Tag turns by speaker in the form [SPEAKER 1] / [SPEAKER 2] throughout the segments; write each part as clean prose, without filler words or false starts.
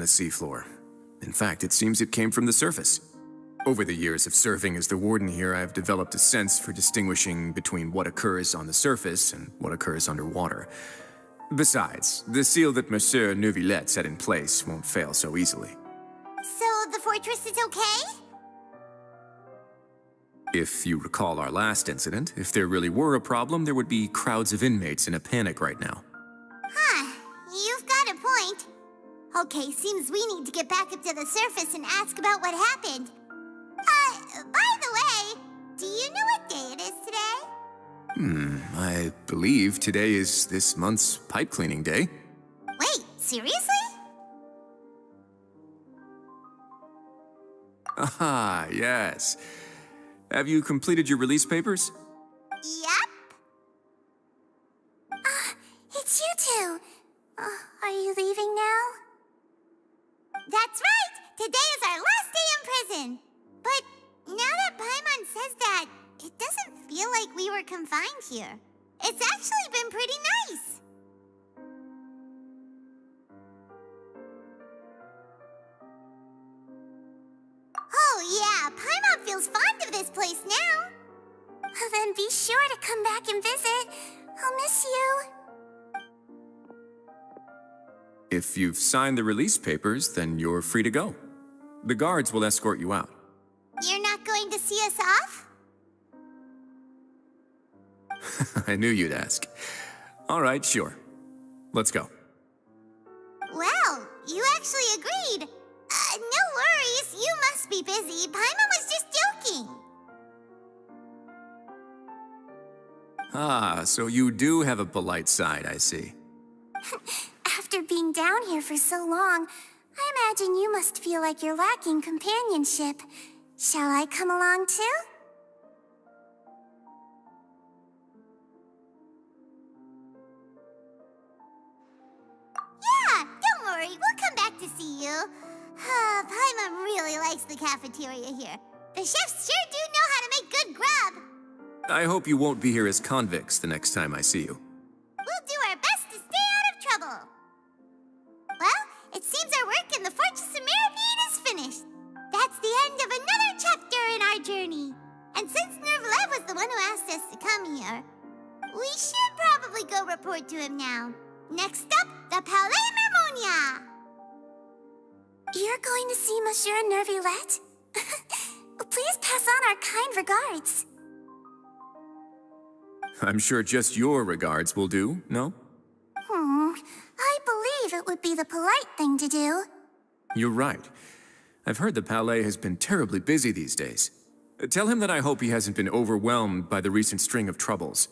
[SPEAKER 1] the seafloor. In fact, it seems it came from the surface. Over the years of serving as the warden here, I've developed a sense for distinguishing between what occurs on the surface and what occurs underwater. Besides, the seal that Monsieur Neuvillette set in place won't fail so easily.
[SPEAKER 2] So the fortress is okay?
[SPEAKER 1] If you recall our last incident, if there really were a problem, there would be crowds of inmates in a panic right now.
[SPEAKER 2] Huh, you've got a point. Okay, seems we need to get back up to the surface and ask about what happened. By the way, do you know what day it is today?
[SPEAKER 1] I believe today is this month's pipe cleaning day.
[SPEAKER 2] Wait, seriously?
[SPEAKER 1] Aha, yes. Have you completed your release papers?
[SPEAKER 2] Yep. It's you two. Are you leaving now? That's right! Today is our last day in prison! But now that Paimon says that, it doesn't feel like we were confined here. It's actually been pretty nice. Oh yeah, Paimon feels fond of this place now. Then be sure to come back and visit. I'll miss you.
[SPEAKER 1] If you've signed the release papers, then you're free to go. The guards will escort you out.
[SPEAKER 2] You're not going to see us off?
[SPEAKER 1] I knew you'd ask. All right, sure. Let's go.
[SPEAKER 2] Well, you actually agreed. No worries, you must be busy. Paimon was just joking.
[SPEAKER 1] Ah, so you do have a polite side, I see.
[SPEAKER 2] After being down here for so long, I imagine you must feel like you're lacking companionship. Shall I come along too? Yeah, don't worry, we'll come back to see you. Paimon really likes the cafeteria here. The chefs sure do know how to make good grub.
[SPEAKER 1] I hope you won't be here as convicts the next time I see you.
[SPEAKER 2] We'll do our best to stay out of trouble. Well, it seems our work in the Fortress of Mirabede is finished. That's the end of another chapter in our journey. And since Neuvillette was the one who asked us to come here, we should probably go report to him now. Next up, the Palais Mermonia. You're going to see Monsieur Neuvillette? Please pass on our kind regards.
[SPEAKER 1] I'm sure just your regards will do, no?
[SPEAKER 2] I believe it would be the polite thing to do.
[SPEAKER 1] You're right. I've heard the Palais has been terribly busy these days. Tell him that I hope he hasn't been overwhelmed by the recent string of troubles.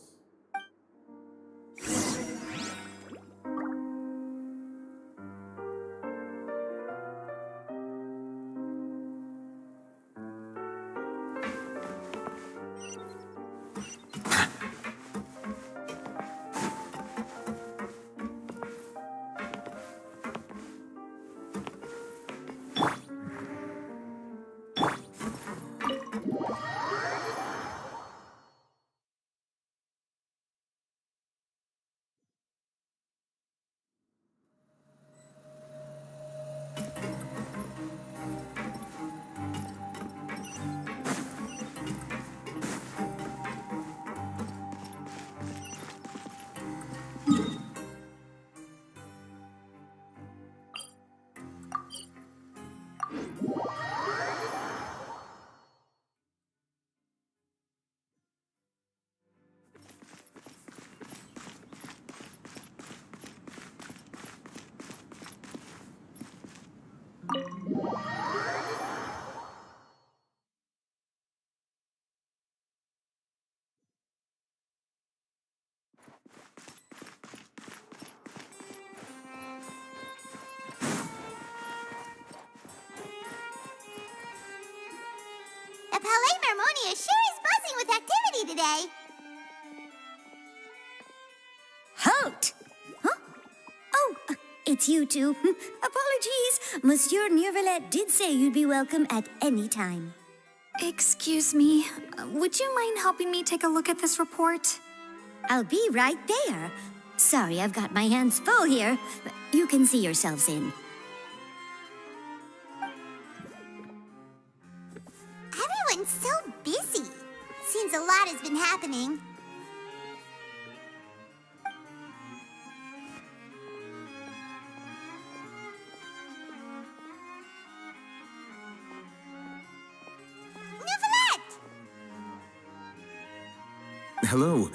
[SPEAKER 2] The Palais Mermonia sure is buzzing with activity today.
[SPEAKER 3] Halt! Huh? Oh, it's you two. Apologies. Monsieur Neuvillette did say you'd be welcome at any time.
[SPEAKER 4] Excuse me, would you mind helping me take a look at this report?
[SPEAKER 3] I'll be right there. Sorry, I've got my hands full here. You can see yourselves in.
[SPEAKER 2] Everyone's so busy. Seems a lot has been happening. Neuvillette!
[SPEAKER 1] Hello.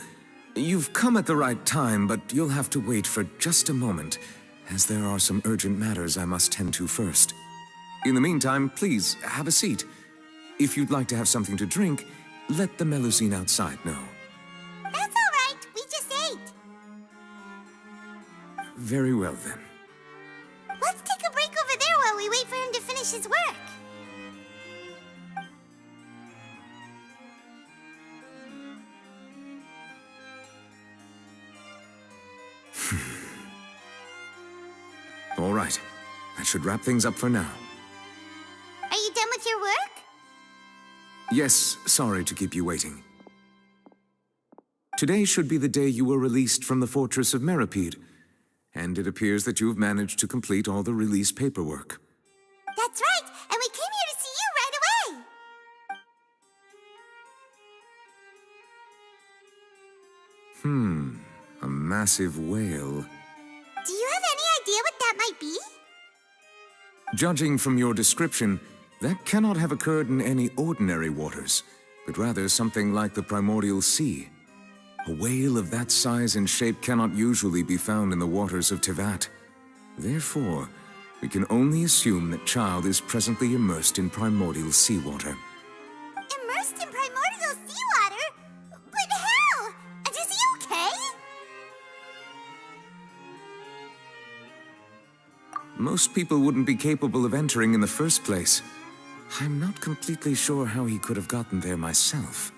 [SPEAKER 1] You've come at the right time, but you'll have to wait for just a moment, as there are some urgent matters I must tend to first. In the meantime, please, have a seat. If you'd like to have something to drink, let the Melusine outside know.
[SPEAKER 2] That's all right. We just ate.
[SPEAKER 1] Very well, then.
[SPEAKER 2] Let's take a break over there while we wait for him to finish his work.
[SPEAKER 1] All right. That should wrap things up for now.
[SPEAKER 2] Are you done with your work?
[SPEAKER 1] Yes, sorry to keep you waiting. Today should be the day you were released from the Fortress of Meripede, and it appears that you have managed to complete all the release paperwork.
[SPEAKER 2] That's right, and we came here to see you right away.
[SPEAKER 1] A massive whale.
[SPEAKER 2] Do you have any idea what that might be?
[SPEAKER 1] Judging from your description, that cannot have occurred in any ordinary waters, but rather something like the primordial sea. A whale of that size and shape cannot usually be found in the waters of Tevat. Therefore, we can only assume that Child is presently immersed in primordial seawater.
[SPEAKER 2] Immersed in primordial seawater? But how? And is he okay?
[SPEAKER 1] Most people wouldn't be capable of entering in the first place. I'm not completely sure how he could have gotten there myself.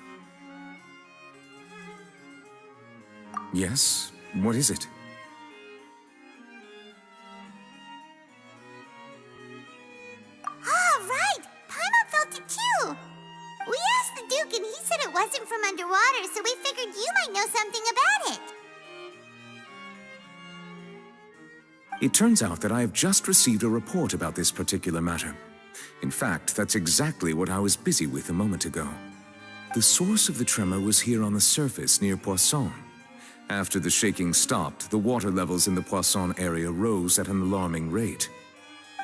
[SPEAKER 1] Yes? What is it?
[SPEAKER 2] Ah, right! Paimon felt it too! We asked the Duke and he said it wasn't from underwater, so we figured you might know something about it.
[SPEAKER 1] It turns out that I have just received a report about this particular matter. In fact, that's exactly what I was busy with a moment ago. The source of the tremor was here on the surface near Poisson. After the shaking stopped, the water levels in the Poisson area rose at an alarming rate.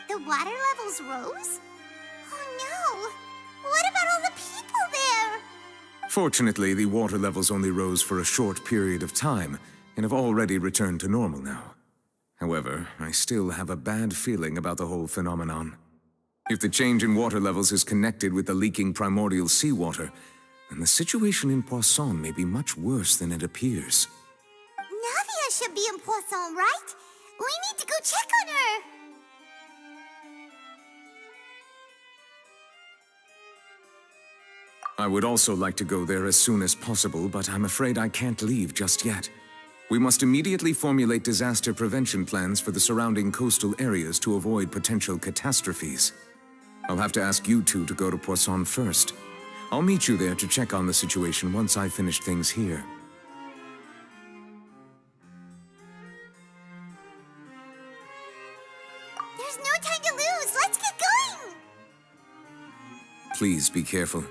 [SPEAKER 2] The water levels rose? Oh no! What about all the people there?
[SPEAKER 1] Fortunately, the water levels only rose for a short period of time and have already returned to normal now. However, I still have a bad feeling about the whole phenomenon. If the change in water levels is connected with the leaking primordial seawater, then the situation in Poisson may be much worse than it appears.
[SPEAKER 2] Navia should be in Poisson, right? We need to go check on her!
[SPEAKER 1] I would also like to go there as soon as possible, but I'm afraid I can't leave just yet. We must immediately formulate disaster prevention plans for the surrounding coastal areas to avoid potential catastrophes. I'll have to ask you two to go to Poisson first. I'll meet you there to check on the situation once I've finished things here.
[SPEAKER 2] There's no time to lose! Let's get going!
[SPEAKER 1] Please be careful.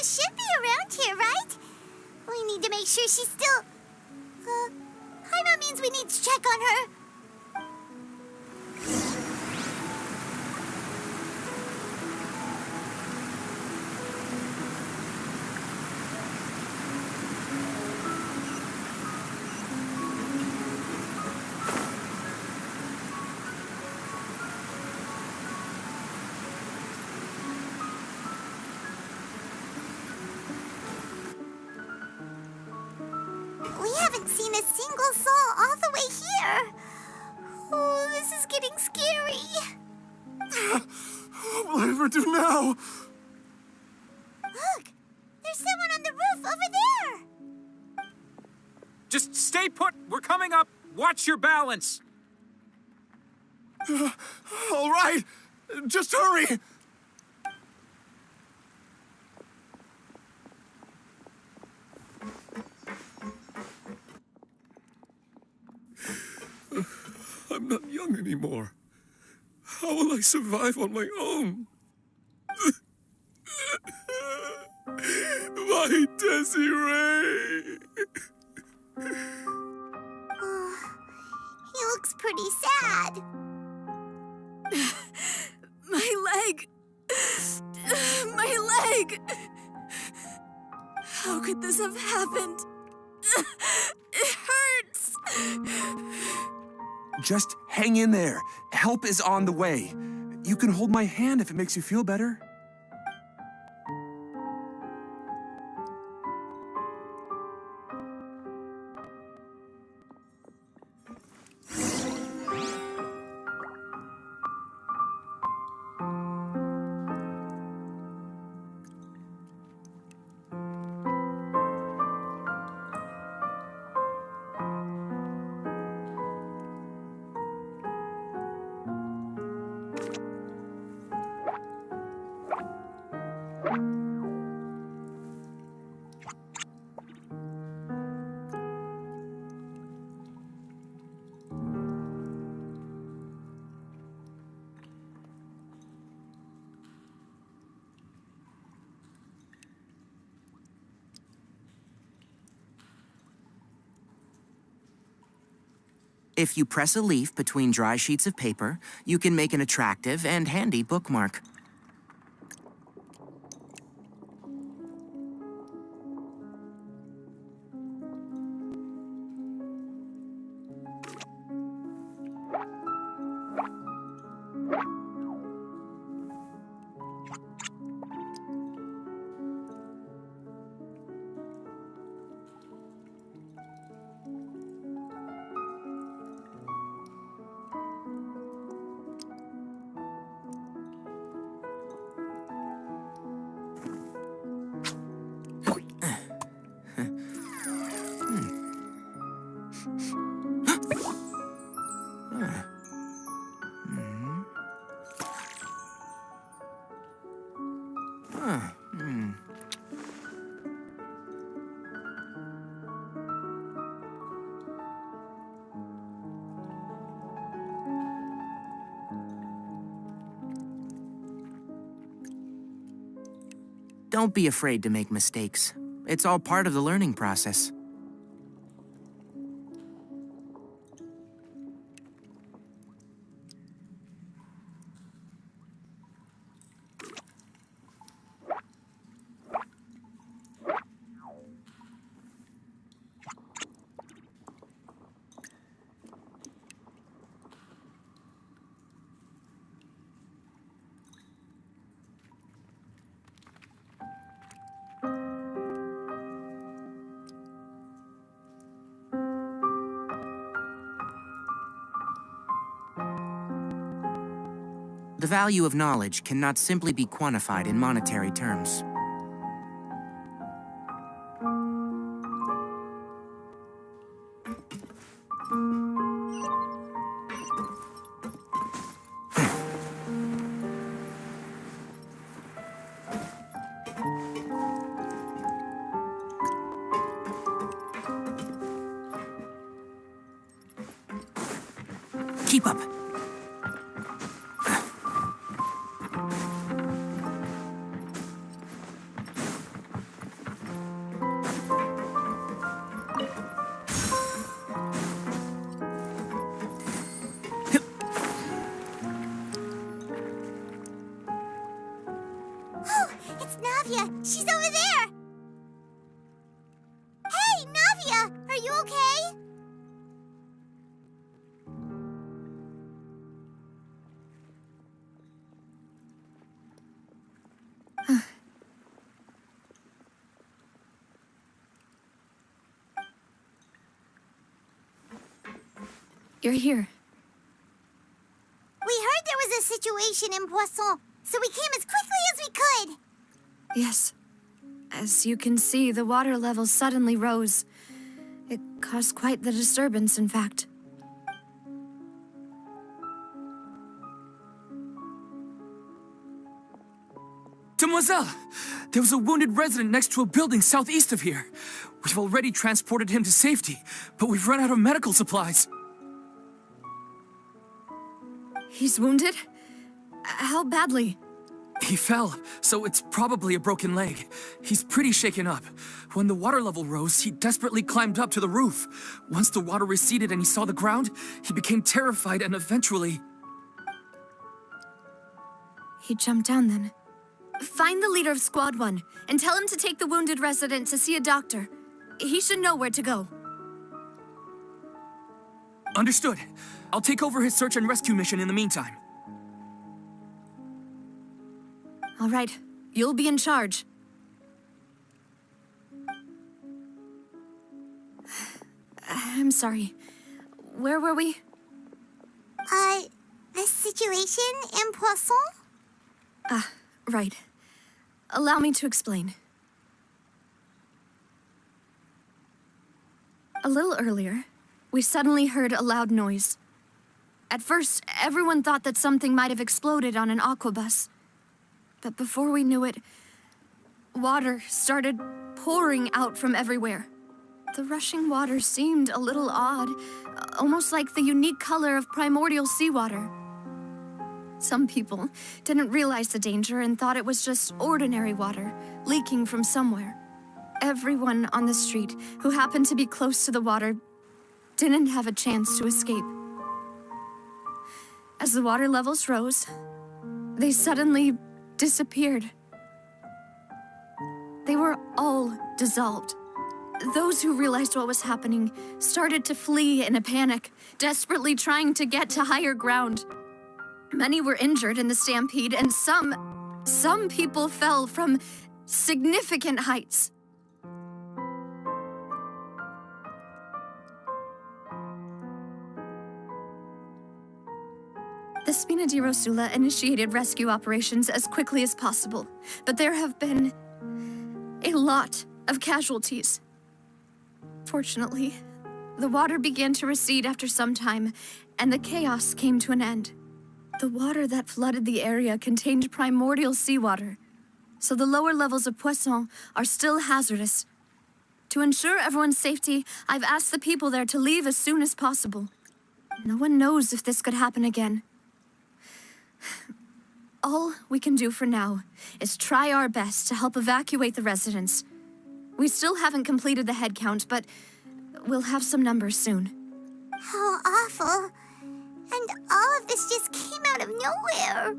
[SPEAKER 2] should be around here, right? We need to make sure she's still... Jaime means we need to check on her. We haven't seen a single soul all the way here. Oh, this is getting scary.
[SPEAKER 5] What will I ever do now?
[SPEAKER 2] Look, there's someone on the roof over there.
[SPEAKER 6] Just stay put. We're coming up. Watch your balance.
[SPEAKER 5] All right, just hurry. I'm not young anymore. How will I survive on my own? My Desiree!
[SPEAKER 2] He looks pretty sad.
[SPEAKER 3] My leg! My leg! How could this have happened? It hurts!
[SPEAKER 7] Just hang in there. Help is on the way. You can hold my hand if it makes you feel better.
[SPEAKER 8] If you press a leaf between dry sheets of paper, you can make an attractive and handy bookmark. Don't be afraid to make mistakes. It's all part of the learning process. The value of knowledge cannot simply be quantified in monetary terms. Keep up.
[SPEAKER 2] She's over there! Hey, Navia! Are you okay?
[SPEAKER 4] You're here.
[SPEAKER 2] We heard there was a situation in Poisson, so we came as quickly as we could.
[SPEAKER 4] Yes. As you can see, the water level suddenly rose. It caused quite the disturbance, in fact.
[SPEAKER 7] Demoiselle! There was a wounded resident next to a building southeast of here. We've already transported him to safety, but we've run out of medical supplies.
[SPEAKER 4] He's wounded? How badly?
[SPEAKER 7] He fell, so it's probably a broken leg. He's pretty shaken up. When the water level rose, he desperately climbed up to the roof. Once the water receded and he saw the ground, he became terrified and eventually...
[SPEAKER 4] He jumped down then. Find the leader of Squad 1 and tell him to take the wounded resident to see a doctor. He should know where to go.
[SPEAKER 7] Understood. I'll take over his search and rescue mission in the meantime.
[SPEAKER 4] All right, you'll be in charge. I'm sorry. Where were we?
[SPEAKER 2] The situation in Poisson?
[SPEAKER 4] Ah, right. Allow me to explain. A little earlier, we suddenly heard a loud noise. At first, everyone thought that something might have exploded on an aquabus. But before we knew it, water started pouring out from everywhere. The rushing water seemed a little odd, almost like the unique color of primordial seawater. Some people didn't realize the danger and thought it was just ordinary water leaking from somewhere. Everyone on the street who happened to be close to the water didn't have a chance to escape. As the water levels rose, they suddenly disappeared. They were all dissolved. Those who realized what was happening started to flee in a panic, desperately trying to get to higher ground. Many were injured in the stampede, and some people fell from significant heights. The Spina di Rosula initiated rescue operations as quickly as possible, but there have been a lot of casualties. Fortunately, the water began to recede after some time, and the chaos came to an end. The water that flooded the area contained primordial seawater, so the lower levels of Poisson are still hazardous. To ensure everyone's safety, I've asked the people there to leave as soon as possible. No one knows if this could happen again. All we can do for now is try our best to help evacuate the residents. We still haven't completed the head count, but we'll have some numbers soon.
[SPEAKER 2] How awful. And all of this just came out of nowhere.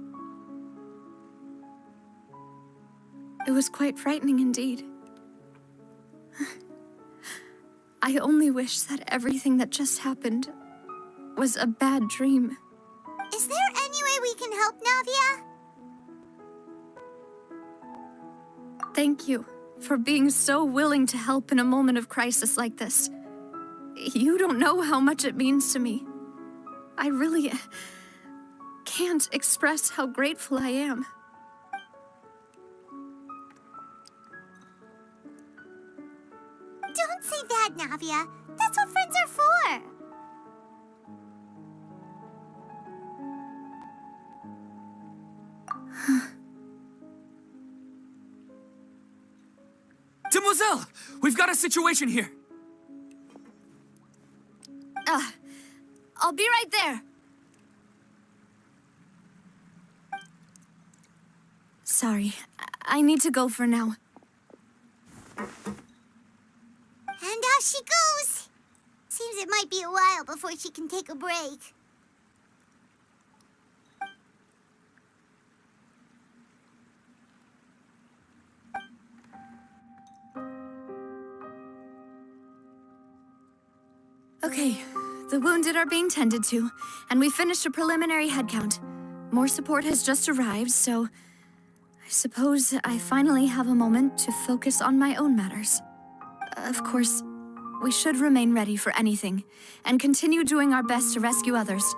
[SPEAKER 4] It was quite frightening indeed. I only wish that everything that just happened was a bad dream.
[SPEAKER 2] Is there any way we can help, Navia?
[SPEAKER 4] Thank you for being so willing to help in a moment of crisis like this. You don't know how much it means to me. I really can't express how grateful I am.
[SPEAKER 2] Don't say that, Navia. That's what friends are for.
[SPEAKER 7] Demoiselle! We've got a situation here!
[SPEAKER 4] I'll be right there. Sorry, I need to go for now.
[SPEAKER 2] And off she goes. Seems it might be a while before she can take a break.
[SPEAKER 4] Okay, the wounded are being tended to, and we finished a preliminary head count. More support has just arrived, so I suppose I finally have a moment to focus on my own matters. Of course, we should remain ready for anything, and continue doing our best to rescue others.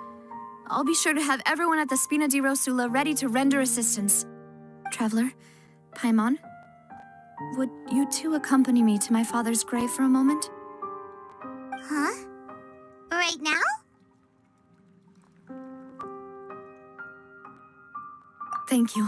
[SPEAKER 4] I'll be sure to have everyone at the Spina di Rosula ready to render assistance. Traveler, Paimon, would you two accompany me to my father's grave for a moment?
[SPEAKER 2] Huh? Right now?
[SPEAKER 4] Thank you.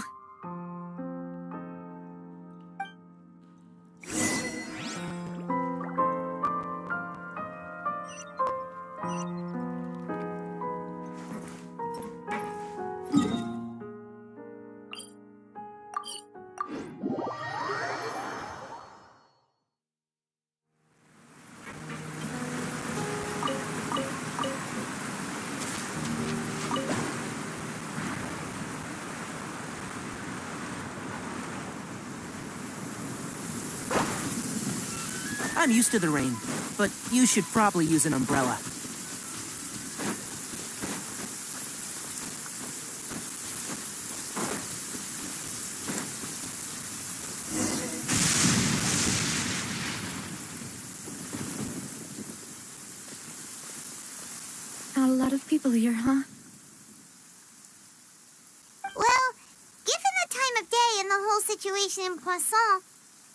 [SPEAKER 8] I'm used to the rain, but you should probably use an umbrella.
[SPEAKER 4] Not a lot of people here, huh?
[SPEAKER 2] Well, given the time of day and the whole situation in Poisson,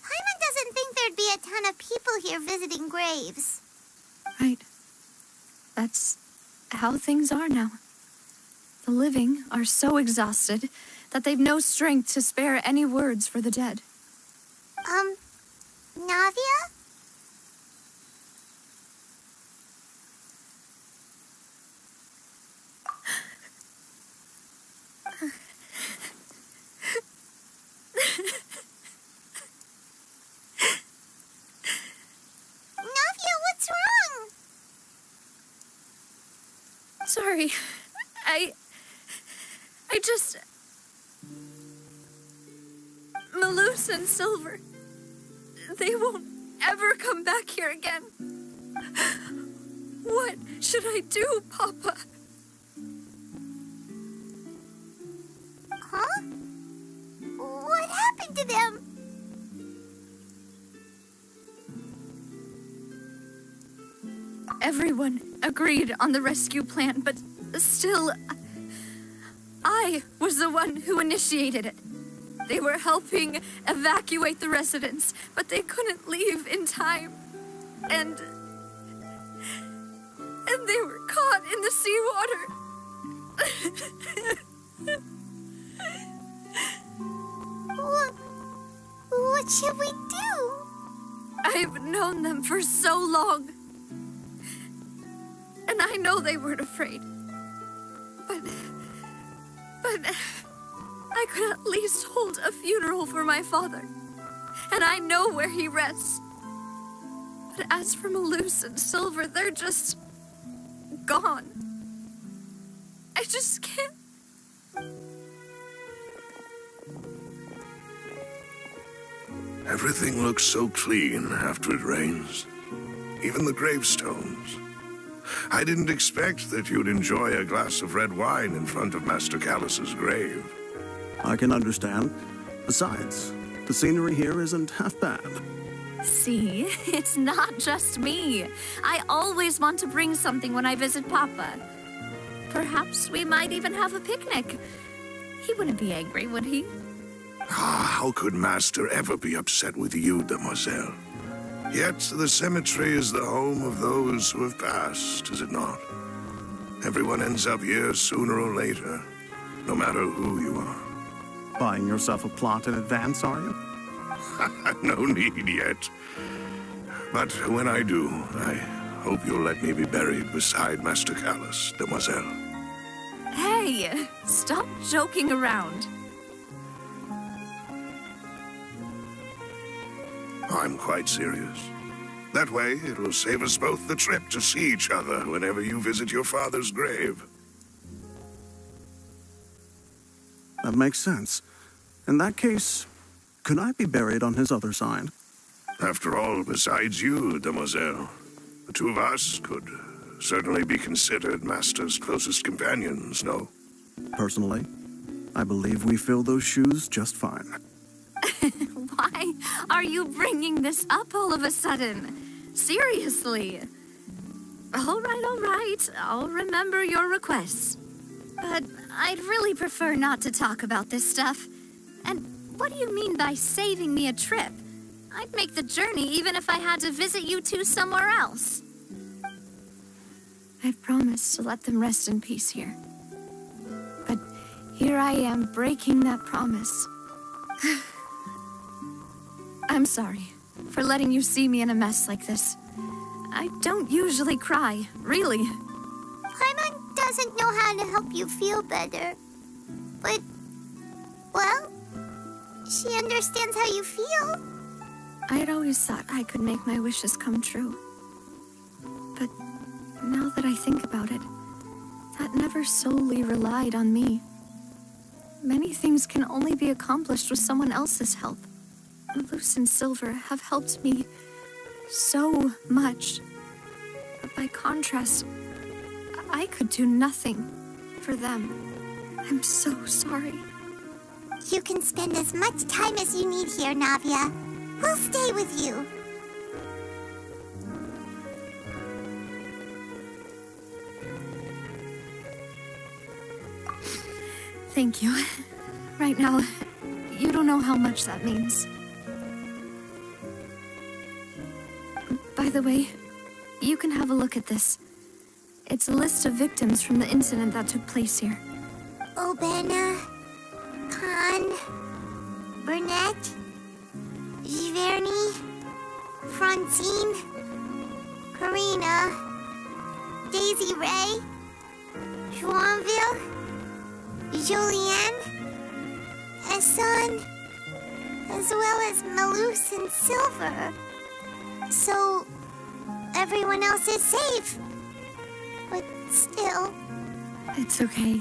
[SPEAKER 2] Paimon doesn't think there'd be a ton of people here visiting graves.
[SPEAKER 4] Right. That's how things are now. The living are so exhausted that they've no strength to spare any words for the dead.
[SPEAKER 2] Navia? Navia, what's wrong?
[SPEAKER 4] Sorry. I just... Malus and Silver, they won't ever come back here again. What should I do, Papa?
[SPEAKER 2] Huh? What happened to them?
[SPEAKER 4] Everyone agreed on the rescue plan, but still, I was the one who initiated it. They were helping evacuate the residents, but they couldn't leave in time. And they were caught in the seawater.
[SPEAKER 2] What should we do?
[SPEAKER 4] I've known them for so long. And I know they weren't afraid. But I could at least hold a funeral for my father. And I know where he rests. But as for Malus and Silver, they're just gone. I just can't.
[SPEAKER 5] Everything looks so clean after it rains. Even the gravestones. I didn't expect that you'd enjoy a glass of red wine in front of Master Callus's grave.
[SPEAKER 9] I can understand. Besides, the scenery here isn't half bad.
[SPEAKER 4] See, it's not just me. I always want to bring something when I visit Papa. Perhaps we might even have a picnic. He wouldn't be angry, would he?
[SPEAKER 5] How could Master ever be upset with you, demoiselle? Yet the cemetery is the home of those who have passed, is it not? Everyone ends up here sooner or later, no matter who you are.
[SPEAKER 9] Buying yourself a plot in advance, are you?
[SPEAKER 5] No need yet. But when I do, I hope you'll let me be buried beside Master Callus, demoiselle.
[SPEAKER 4] Hey, stop joking around.
[SPEAKER 5] I'm quite serious. That way, it will save us both the trip to see each other whenever you visit your father's grave.
[SPEAKER 9] That makes sense. In that case, could I be buried on his other side?
[SPEAKER 5] After all, besides you, demoiselle, the two of us could certainly be considered Master's closest companions, no?
[SPEAKER 9] Personally, I believe we fill those shoes just fine.
[SPEAKER 4] Why are you bringing this up all of a sudden? Seriously. All right. I'll remember your requests. But I'd really prefer not to talk about this stuff. And what do you mean by saving me a trip? I'd make the journey even if I had to visit you two somewhere else. I promised to let them rest in peace here. But here I am breaking that promise. I'm sorry for letting you see me in a mess like this. I don't usually cry, really.
[SPEAKER 2] Paimon doesn't know how to help you feel better. But, well, she understands how you feel.
[SPEAKER 4] I'd always thought I could make my wishes come true. But now that I think about it, that never solely relied on me. Many things can only be accomplished with someone else's help. Malus and Silver have helped me so much. But by contrast, I could do nothing for them. I'm so sorry.
[SPEAKER 2] You can spend as much time as you need here, Navia. We'll stay with you.
[SPEAKER 4] Thank you. Right now, you don't know how much that means. By the way, you can have a look at this. It's a list of victims from the incident that took place here.
[SPEAKER 2] Obena, Khan, Burnett, Giverny, Francine, Karina, Daisy Ray, Joinville, Julianne, Hassan, as well as Malus and Silver. So, everyone else is safe. But still...
[SPEAKER 4] It's okay.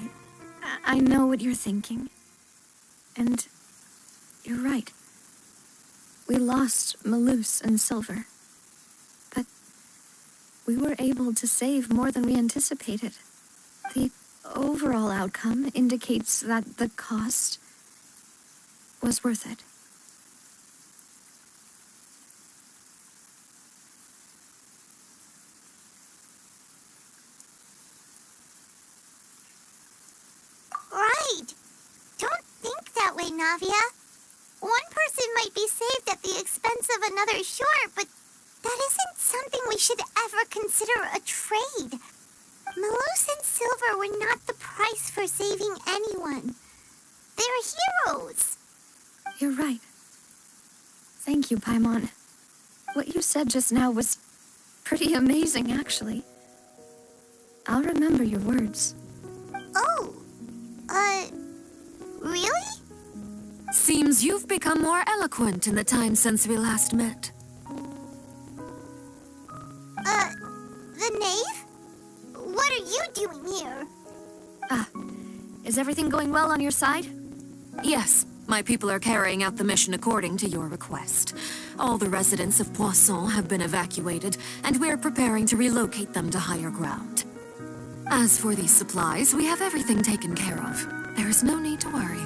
[SPEAKER 4] I know what you're thinking. And you're right. We lost Malus and Silver. But we were able to save more than we anticipated. The overall outcome indicates that the cost was worth it.
[SPEAKER 2] Right! Don't think that way, Navia. One person might be saved at the expense of another, sure, but that isn't something we should ever consider a trade. Malus and Silver were not the price for saving anyone. They're heroes.
[SPEAKER 4] You're right. Thank you, Paimon. What you said just now was pretty amazing, actually. I'll remember your words.
[SPEAKER 2] Oh, really?
[SPEAKER 10] Seems you've become more eloquent in the time since we last met.
[SPEAKER 2] The knave? What are you doing here?
[SPEAKER 4] Is everything going well on your side?
[SPEAKER 10] Yes, my people are carrying out the mission according to your request. All the residents of Poisson have been evacuated, and we're preparing to relocate them to higher ground. As for these supplies, we have everything taken care of. There is no need to worry.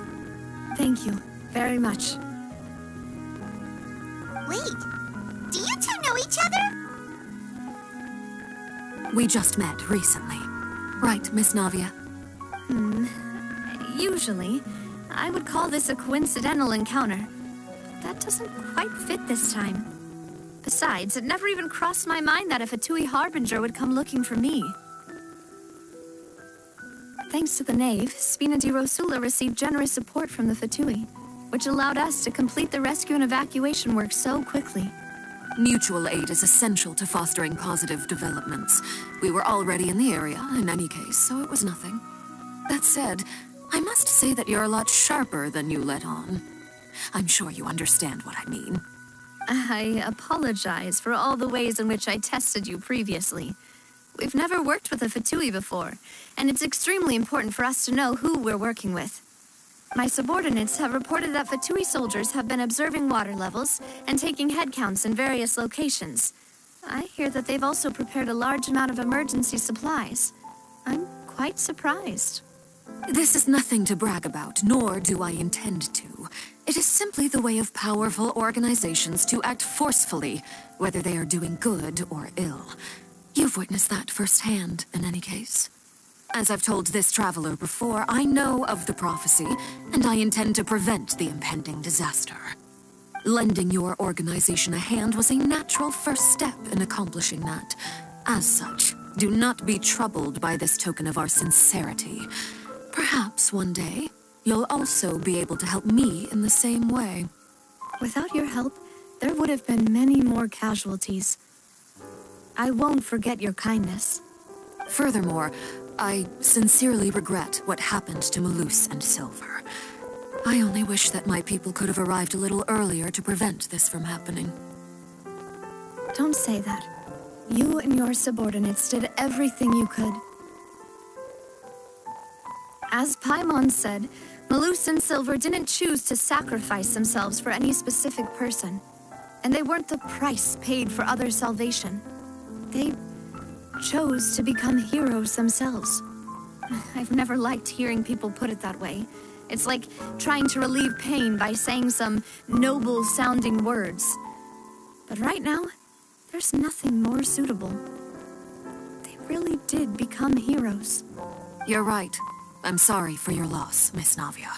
[SPEAKER 4] Thank you very much.
[SPEAKER 2] Wait, do you two know each other?
[SPEAKER 10] We just met recently. Right, Miss Navia?
[SPEAKER 4] Usually, I would call this a coincidental encounter. But that doesn't quite fit this time. Besides, it never even crossed my mind that a Fatui Harbinger would come looking for me. Thanks to the Knave, Spina di Rosula received generous support from the Fatui, which allowed us to complete the rescue and evacuation work so quickly.
[SPEAKER 10] Mutual aid is essential to fostering positive developments. We were already in the area, in any case, so it was nothing. That said, I must say that you're a lot sharper than you let on. I'm sure you understand what I mean.
[SPEAKER 4] I apologize for all the ways in which I tested you previously. We've never worked with a Fatui before, and it's extremely important for us to know who we're working with. My subordinates have reported that Fatui soldiers have been observing water levels and taking head counts in various locations. I hear that they've also prepared a large amount of emergency supplies. I'm quite surprised.
[SPEAKER 10] This is nothing to brag about, nor do I intend to. It is simply the way of powerful organizations to act forcefully, whether they are doing good or ill. You've witnessed that firsthand, in any case. As I've told this traveler before, I know of the prophecy, and I intend to prevent the impending disaster. Lending your organization a hand was a natural first step in accomplishing that. As such, do not be troubled by this token of our sincerity. Perhaps one day, you'll also be able to help me in the same way.
[SPEAKER 4] Without your help, there would have been many more casualties. I won't forget your kindness.
[SPEAKER 10] Furthermore, I sincerely regret what happened to Malus and Silver. I only wish that my people could have arrived a little earlier to prevent this from happening.
[SPEAKER 4] Don't say that. You and your subordinates did everything you could. As Paimon said, Malus and Silver didn't choose to sacrifice themselves for any specific person, and they weren't the price paid for other salvation. They chose to become heroes themselves. I've never liked hearing people put it that way. It's like trying to relieve pain by saying some noble-sounding words. But right now, there's nothing more suitable. They really did become heroes.
[SPEAKER 10] You're right. I'm sorry for your loss, Miss Navia.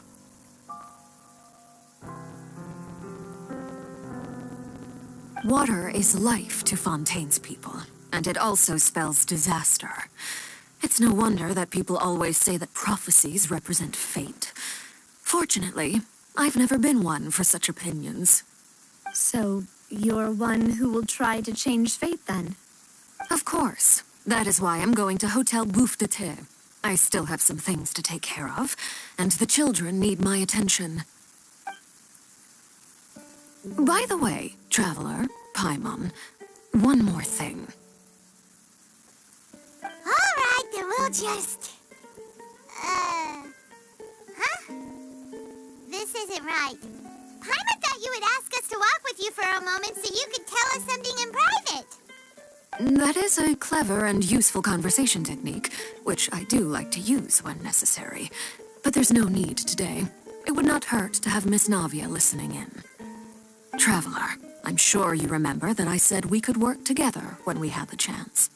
[SPEAKER 10] Water is life to Fontaine's people, and it also spells disaster. It's no wonder that people always say that prophecies represent fate. Fortunately, I've never been one for such opinions.
[SPEAKER 4] So, you're one who will try to change fate, then?
[SPEAKER 10] Of course. That is why I'm going to Hotel Bouffe de Thé. I still have some things to take care of, and the children need my attention. By the way, Traveler, Paimon, one more thing.
[SPEAKER 2] All right, then we'll just... This isn't right. Paimon thought you would ask us to walk with you for a moment so you could tell us something in private.
[SPEAKER 10] That is a clever and useful conversation technique, which I do like to use when necessary. But there's no need today. It would not hurt to have Miss Navia listening in. Traveler, I'm sure you remember that I said we could work together when we had the chance.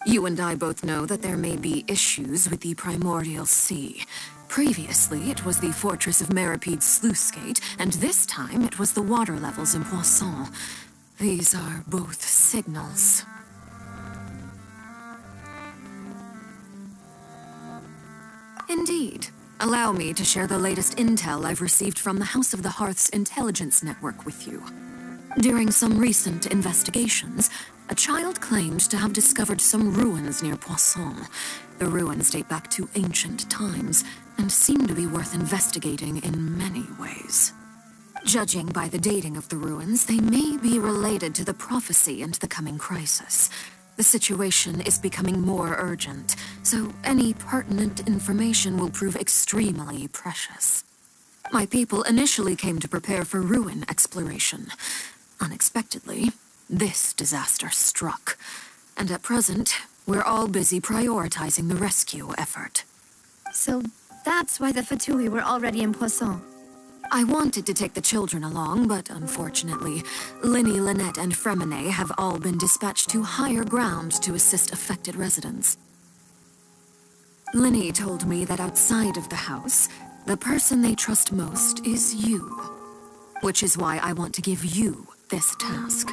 [SPEAKER 10] You and I both know that there may be issues with the Primordial Sea. Previously, it was the Fortress of Maripede's sluice gate, and this time it was the water levels in Poisson. These are both signals. Indeed. Allow me to share the latest intel I've received from the House of the Hearth's intelligence network with you. During some recent investigations, a child claimed to have discovered some ruins near Poisson. The ruins date back to ancient times, and seem to be worth investigating in many ways. Judging by the dating of the ruins, they may be related to the prophecy and the coming crisis. The situation is becoming more urgent, so any pertinent information will prove extremely precious. My people initially came to prepare for ruin exploration. Unexpectedly, this disaster struck, and at present, we're all busy prioritizing the rescue effort.
[SPEAKER 4] So that's why the Fatui were already in Poisson.
[SPEAKER 10] I wanted to take the children along, but unfortunately, Linny, Lynette, and Fremine have all been dispatched to higher ground to assist affected residents. Linny told me that outside of the house, the person they trust most is you, which is why I want to give you this task.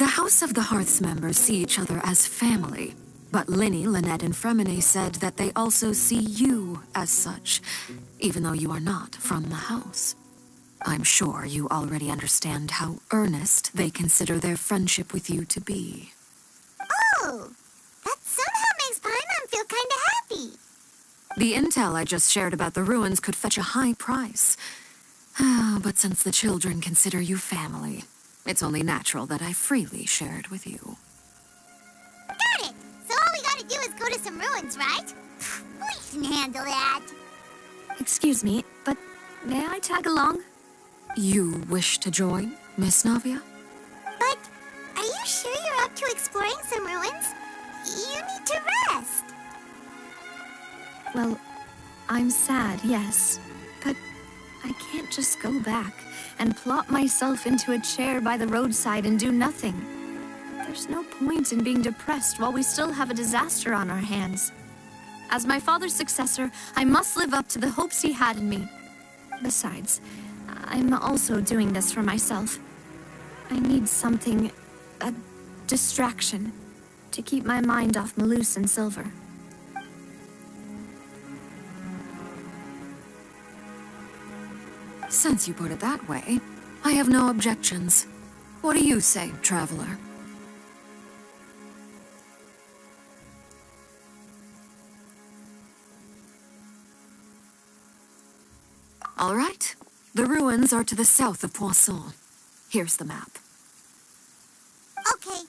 [SPEAKER 10] The House of the Hearth's members see each other as family, but Linny, Lynette, and Fremine said that they also see you as such, even though you are not from the house. I'm sure you already understand how earnest they consider their friendship with you to be.
[SPEAKER 2] Oh, that somehow makes Paimon feel kinda happy.
[SPEAKER 10] The intel I just shared about the ruins could fetch a high price. But since the children consider you family, it's only natural that I freely share it with you.
[SPEAKER 2] Got it! So all we gotta do is go to some ruins, right? We can handle that.
[SPEAKER 4] Excuse me, but may I tag along?
[SPEAKER 10] You wish to join, Miss Navia?
[SPEAKER 2] But are you sure you're up to exploring some ruins? You need to rest.
[SPEAKER 4] Well, I'm sad, yes, but I can't just go back and plop myself into a chair by the roadside and do nothing. There's no point in being depressed while we still have a disaster on our hands. As my father's successor, I must live up to the hopes he had in me. Besides, I'm also doing this for myself. I need something, a distraction, to keep my mind off Malus and Silver.
[SPEAKER 10] Since you put it that way, I have no objections. What do you say, traveler? All right. The ruins are to the south of Poisson. Here's the map.
[SPEAKER 2] Okay,